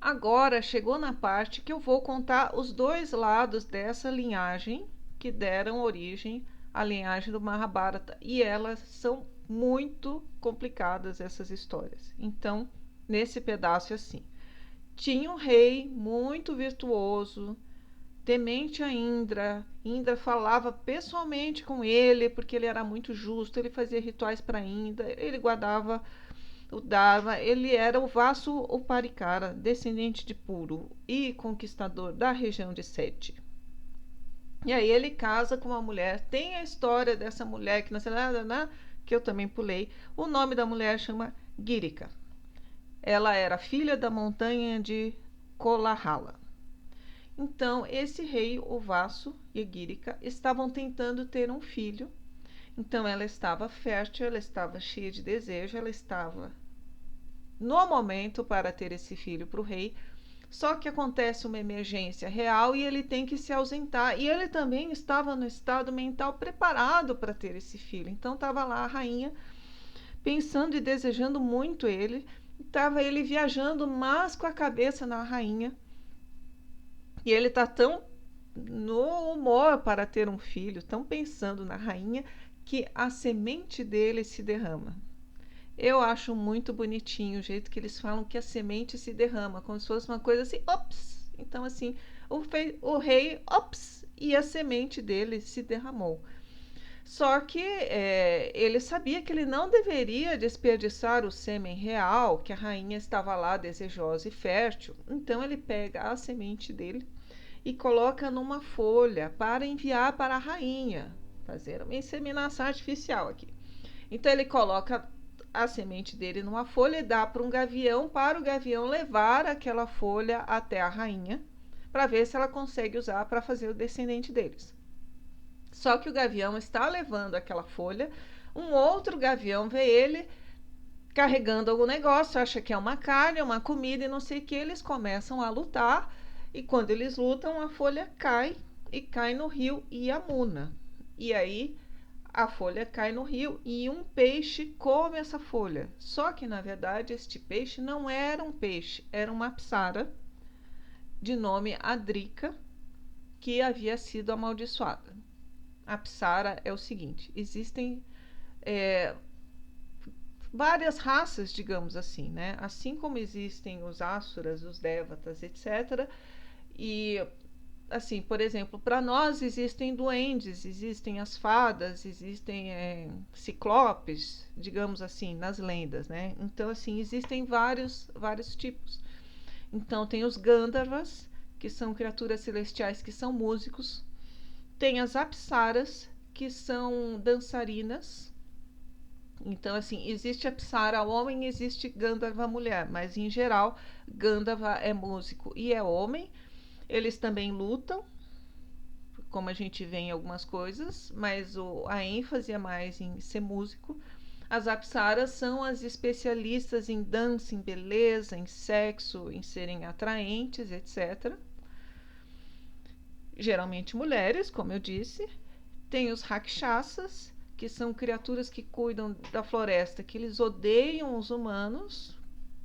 Agora chegou na parte que eu vou contar os dois lados dessa linhagem que deram origem à linhagem do Mahabharata. E elas são muito complicadas, essas histórias. Então, nesse pedaço é assim. Tinha um rei muito virtuoso, temente a Indra. Indra falava pessoalmente com ele, porque ele era muito justo, ele fazia rituais para Indra, ele guardava o Dharma, ele era o Vasu Uparikara, descendente de Puru e conquistador da região de Seti. E aí ele casa com uma mulher, tem a história dessa mulher que que eu também pulei. O nome da mulher chama Girika. Ela era filha da montanha de Kolahala. Então, esse rei, o Vasu e a Girika, estavam tentando ter um filho. Então, ela estava fértil, ela estava cheia de desejo, ela estava no momento para ter esse filho para o rei. Só que acontece uma emergência real e ele tem que se ausentar. E ele também estava no estado mental preparado para ter esse filho. Então, estava lá a rainha pensando e desejando muito ele. Estava ele viajando, mas com a cabeça na rainha. E ele está tão no humor para ter um filho, tão pensando na rainha, que a semente dele se derrama. Eu acho muito bonitinho o jeito que eles falam que a semente se derrama, como se fosse uma coisa assim, ops! Então, assim, o rei, ops! E a semente dele se derramou. Só que ele sabia que ele não deveria desperdiçar o sêmen real, que a rainha estava lá desejosa e fértil. Então ele pega a semente dele e coloca numa folha para enviar para a rainha, fazer uma inseminação artificial aqui. Então ele coloca a semente dele numa folha e dá para um gavião, para o gavião levar aquela folha até a rainha, para ver se ela consegue usar para fazer o descendente deles. Só que o gavião está levando aquela folha, um outro gavião vê ele carregando algum negócio, acha que é uma carne, uma comida e não sei o que, eles começam a lutar e quando eles lutam a folha cai e cai no rio Yamuna. E aí a folha cai no rio e um peixe come essa folha. Só que na verdade este peixe não era um peixe, era uma apsara de nome Adrika que havia sido amaldiçoada. Apsara é o seguinte: existem várias raças, digamos assim, né? Assim como existem os asuras, os devatas, etc. E assim, por exemplo, para nós existem duendes, existem as fadas, existem ciclopes, digamos assim, nas lendas, né? Então, assim, existem vários tipos. Então, tem os Gandharvas, que são criaturas celestiais que são músicos. Tem as Apsaras, que são dançarinas. Então, assim, existe Apsara homem, existe Gandharva mulher, mas em geral, Gandharva é músico e é homem. Eles também lutam, como a gente vê em algumas coisas, mas a ênfase é mais em ser músico. As Apsaras são as especialistas em dança, em beleza, em sexo, em serem atraentes, etc. Geralmente mulheres, como eu disse. Tem os Rakshasas, que são criaturas que cuidam da floresta, que eles odeiam os humanos,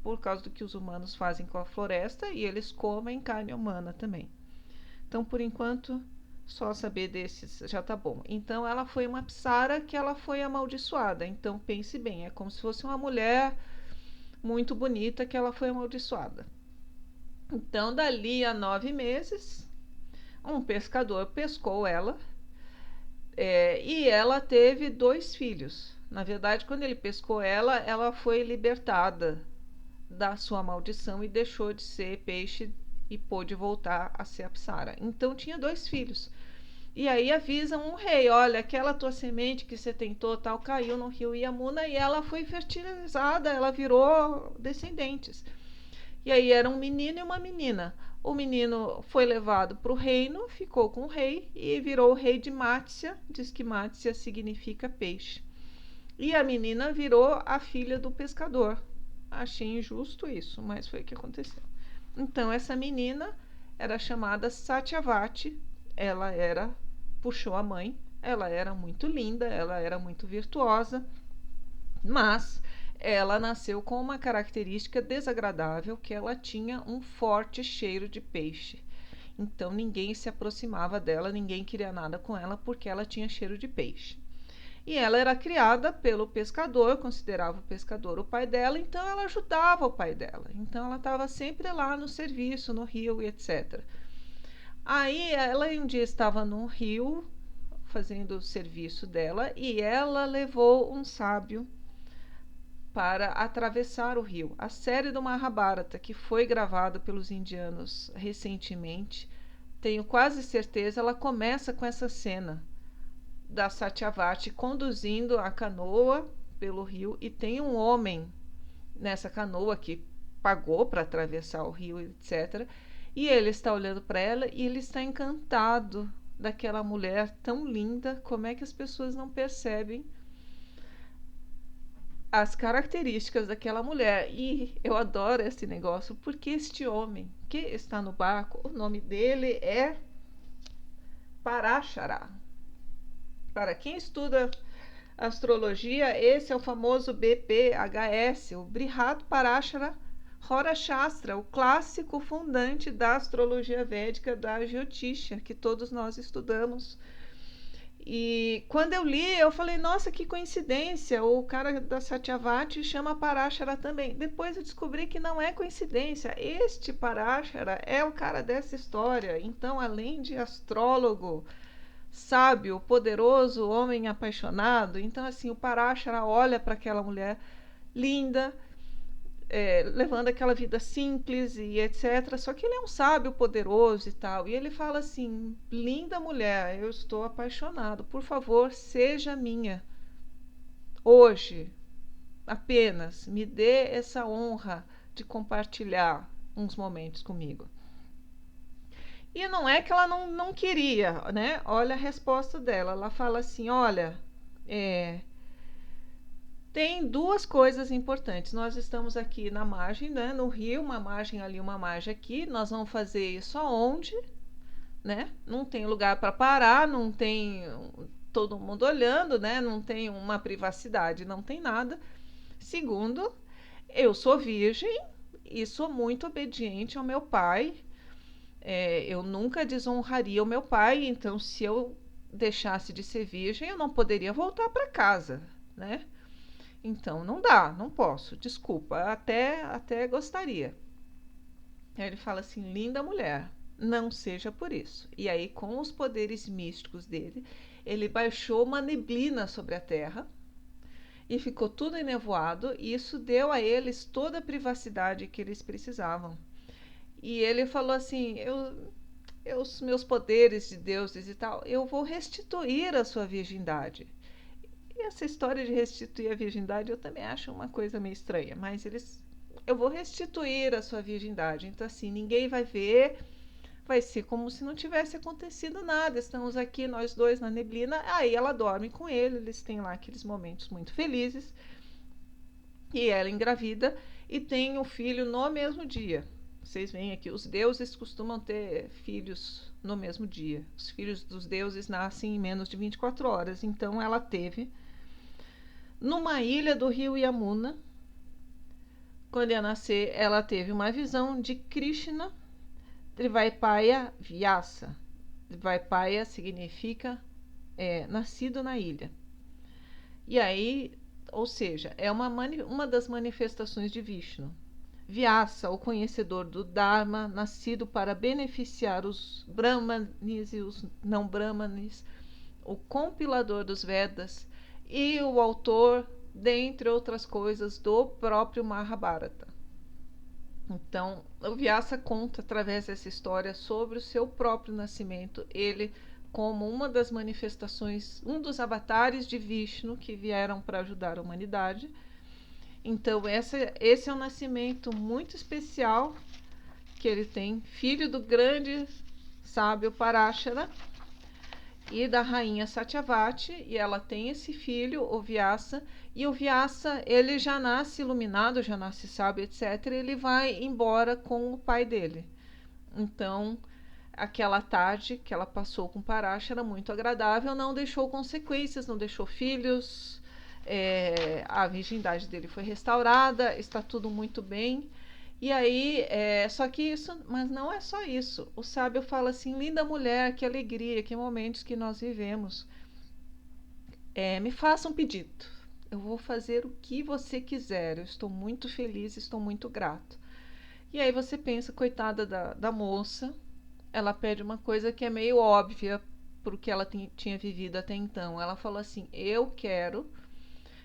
por causa do que os humanos fazem com a floresta, e eles comem carne humana também. Então, por enquanto, só saber desses já tá bom. Então, ela foi uma Apsara que ela foi amaldiçoada. Então, pense bem, é como se fosse uma mulher muito bonita que ela foi amaldiçoada. Então, dali a 9 meses, um pescador pescou ela e ela teve 2 filhos. Na verdade, quando ele pescou ela, ela foi libertada da sua maldição e deixou de ser peixe e pôde voltar a ser Apsara. Então tinha 2 filhos. E aí avisam um rei: olha, aquela tua semente que você tentou tal caiu no rio Yamuna e ela foi fertilizada, ela virou descendentes. E aí era um menino e uma menina. O menino foi levado para o reino, ficou com o rei e virou o rei de Matsya. Diz que Matsya significa peixe. E a menina virou a filha do pescador. Achei injusto isso, mas foi o que aconteceu. Então essa menina era chamada Satyavati. Ela puxou a mãe. Ela era muito linda, ela era muito virtuosa, mas ela nasceu com uma característica desagradável, que ela tinha um forte cheiro de peixe. Então ninguém se aproximava dela, ninguém queria nada com ela porque ela tinha cheiro de peixe. E ela era criada pelo pescador, considerava o pescador o pai dela, então ela ajudava o pai dela. Então ela estava sempre lá no serviço, no rio e etc. Aí ela um dia estava no rio fazendo o serviço dela e ela levou um sábio para atravessar o rio. A série do Mahabharata, que foi gravada pelos indianos recentemente, tenho quase certeza, ela começa com essa cena da Satyavati conduzindo a canoa pelo rio e tem um homem nessa canoa que pagou para atravessar o rio, etc. E ele está olhando para ela e ele está encantado daquela mulher tão linda. Como é que as pessoas não percebem as características daquela mulher? E eu adoro esse negócio porque este homem que está no barco, o nome dele é Parashara. Para quem estuda astrologia, esse é o famoso BPHS, o Brihat Parashara Hora Shastra, o clássico fundante da astrologia védica da Jyotisha, que todos nós estudamos. E quando eu li, eu falei, nossa, que coincidência, o cara da Satyavati chama Parashara também. Depois eu descobri que não é coincidência, este Parashara é o cara dessa história. Então, além de astrólogo, sábio, poderoso, homem apaixonado, então assim, o Parashara olha para aquela mulher linda, levando aquela vida simples e etc. Só que ele é um sábio poderoso e tal. E ele fala assim: linda mulher, eu estou apaixonado. Por favor, seja minha. Hoje, apenas me dê essa honra de compartilhar uns momentos comigo. E não é que ela não queria, né? Olha a resposta dela. Ela fala assim: olha, tem duas coisas importantes. Nós estamos aqui na margem, né, no rio, uma margem ali, uma margem aqui. Nós vamos fazer isso aonde, né? Não tem lugar para parar, não tem todo mundo olhando, né? Não tem uma privacidade, não tem nada. Segundo, eu sou virgem e sou muito obediente ao meu pai. Eu nunca desonraria o meu pai, então se eu deixasse de ser virgem, eu não poderia voltar para casa, né? Então não dá, não posso, desculpa, até gostaria. Aí ele fala assim: linda mulher, não seja por isso. E aí, com os poderes místicos dele, ele baixou uma neblina sobre a terra e ficou tudo enevoado, e isso deu a eles toda a privacidade que eles precisavam. E ele falou assim: os meus poderes de deuses e tal, eu vou restituir a sua virgindade. E essa história de restituir a virgindade eu também acho uma coisa meio estranha, mas eu vou restituir a sua virgindade. Então assim, ninguém vai ver, vai ser como se não tivesse acontecido nada. Estamos aqui nós dois na neblina, aí ela dorme com ele, eles têm lá aqueles momentos muito felizes. E ela engravida e tem o filho no mesmo dia. Vocês veem aqui, os deuses costumam ter filhos no mesmo dia. Os filhos dos deuses nascem em menos de 24 horas. Então ela teve numa ilha do rio Yamuna. Quando ia nascer, ela teve uma visão de Krishna Drivaipaya Vyasa. Drivaipaya significa nascido na ilha. E aí, ou seja, é uma das manifestações de Vishnu. Vyasa, o conhecedor do Dharma, nascido para beneficiar os Brahmanes e os não Brahmanes, o compilador dos Vedas e o autor, dentre outras coisas, do próprio Mahabharata. Então, o Vyasa conta através dessa história sobre o seu próprio nascimento, ele como uma das manifestações, um dos avatares de Vishnu que vieram para ajudar a humanidade. Então, esse é um nascimento muito especial que ele tem, filho do grande sábio Parashara e da rainha Satyavati, e ela tem esse filho, o Vyasa, e o Vyasa, ele já nasce iluminado, já nasce sábio, etc. Ele vai embora com o pai dele. Então, aquela tarde que ela passou com Parashara, muito agradável, não deixou consequências, não deixou filhos, A virgindade dele foi restaurada, está tudo muito bem. E aí, só que isso, mas não é só isso. O sábio fala assim: linda mulher, que alegria, que momentos que nós vivemos. Me faça um pedido. Eu vou fazer o que você quiser. Eu estou muito feliz, estou muito grato. E aí você pensa, coitada da moça, ela pede uma coisa que é meio óbvia porque ela tinha vivido até então. Ela falou assim: eu quero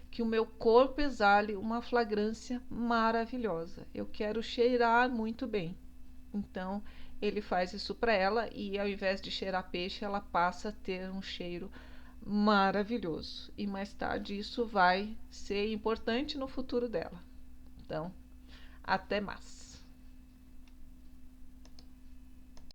que o meu corpo exale uma fragrância maravilhosa. Eu quero cheirar muito bem. Então ele faz isso para ela e ao invés de cheirar peixe, ela passa a ter um cheiro maravilhoso. E mais tarde isso vai ser importante no futuro dela. Então, até mais.